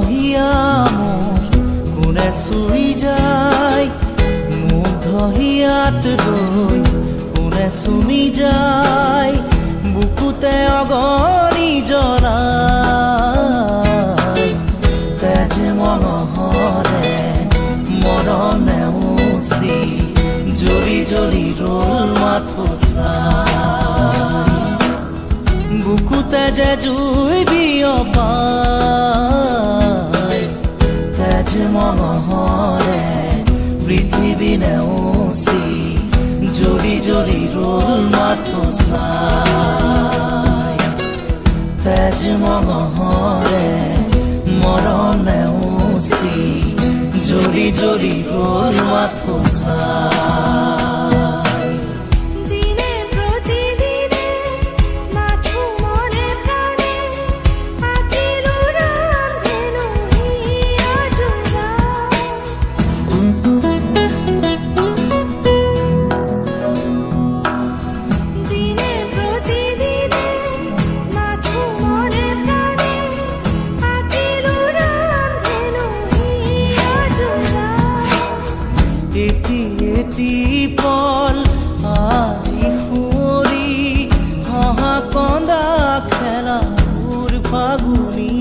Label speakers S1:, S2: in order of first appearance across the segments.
S1: হিয়া মোৰ কোনে চুই যায়, মুগ্ধ হিয়াত ৰৈ কোনে চুমি যায়, বুকুতে অগণি জ্বলাই। তেজ মনোহৰে মৰম নেওচি জ্বলি জ্বলি ৰ'ল মাথো চাই, বুকুতে যে জুই বিয়পাই। তেজ মনোহৰে পৃথিৱী নেওচি জ্বলি জ্বলি ৰ'ল মাথো চাই। তেজ মনোহৰে মৰম নেওচি জ্বলি জ্বলি ৰ'ল মাথো চাই। এটি পল আজি সুঁৱৰি হহা কন্দা খেলা সুৰ ফাগুনি,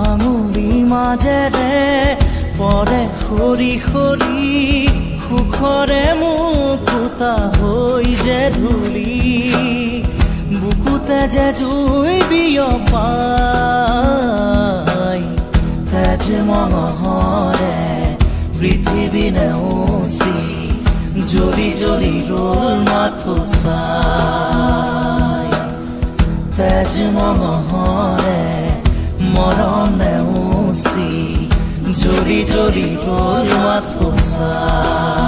S1: আঙুলি মাজেৰে পৰে সৰি সৰি সুখৰে মুকুতা হৈ যে ধূলি, বুকুতে যে জুই বিয়পাই। তেজ মনোহৰে পৃথিৱী নেওচি জ্বলি জ্বলি ৰ'ল মাথো চাই। তেজ মনোহৰে মৰম নেওচি জ্বলি জ্বলি ৰ'ল মাথো চাই।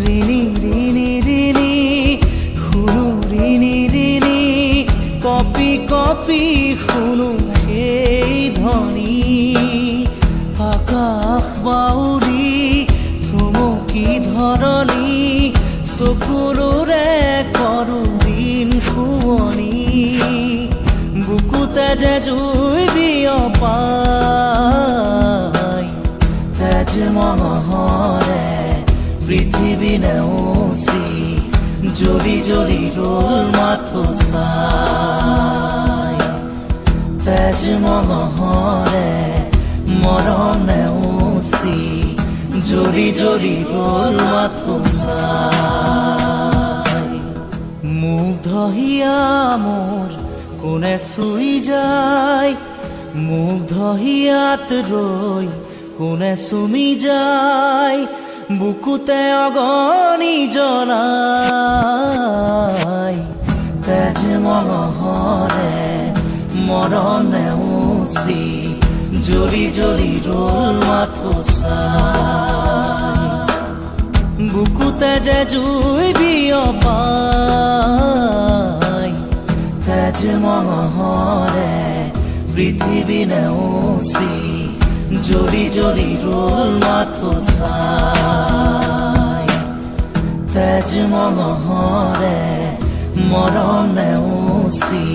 S1: ৰিণি ৰিণি ৰিণি শুনো ৰিণি ৰিণি, কপি কপি শুনো সেই ধ্বনি, আকাশ বাউৰি থমকি ধৰণি, চকুৰে কৰো দিন শুৱনি, বুকুতে যে জুই বিয়পাই। তেজ মনোহৰে পৃথিৱী নেওচি জ্বলি জ্বলি ৰ'ল মাথো চাই। তেজ মনোহৰে মৰম নেওচি জ্বলি জ্বলি ৰ'ল মাথো চাই। মুগ্ধ হিয়া মোৰ কোনে চুই যায়, মুগ্ধ হিয়াত ৰৈ কোনে চুমি যায়, বুকুতে অগণি জ্বলাই। তেজ মনোহৰে মৰম নেওচি জ্বলি জ্বলি ৰ'ল মাথো চাই, বুকুতে যে জুই বিয়পাই। তেজ মনোহৰে পৃথিৱী নেওচি জ্বলি জ্বলি ৰ'ল মাথো চাই। তেজ মনোহৰে মৰম নেওচি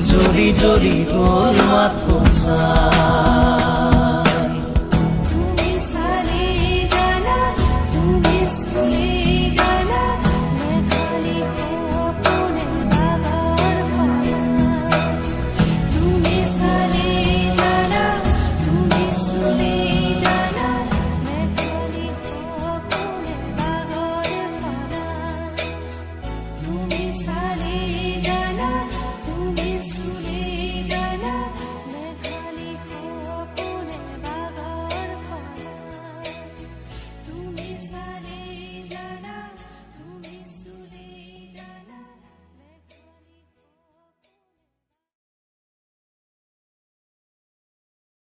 S1: জ্বলি জ্বলি ৰ'ল মাথো চাই।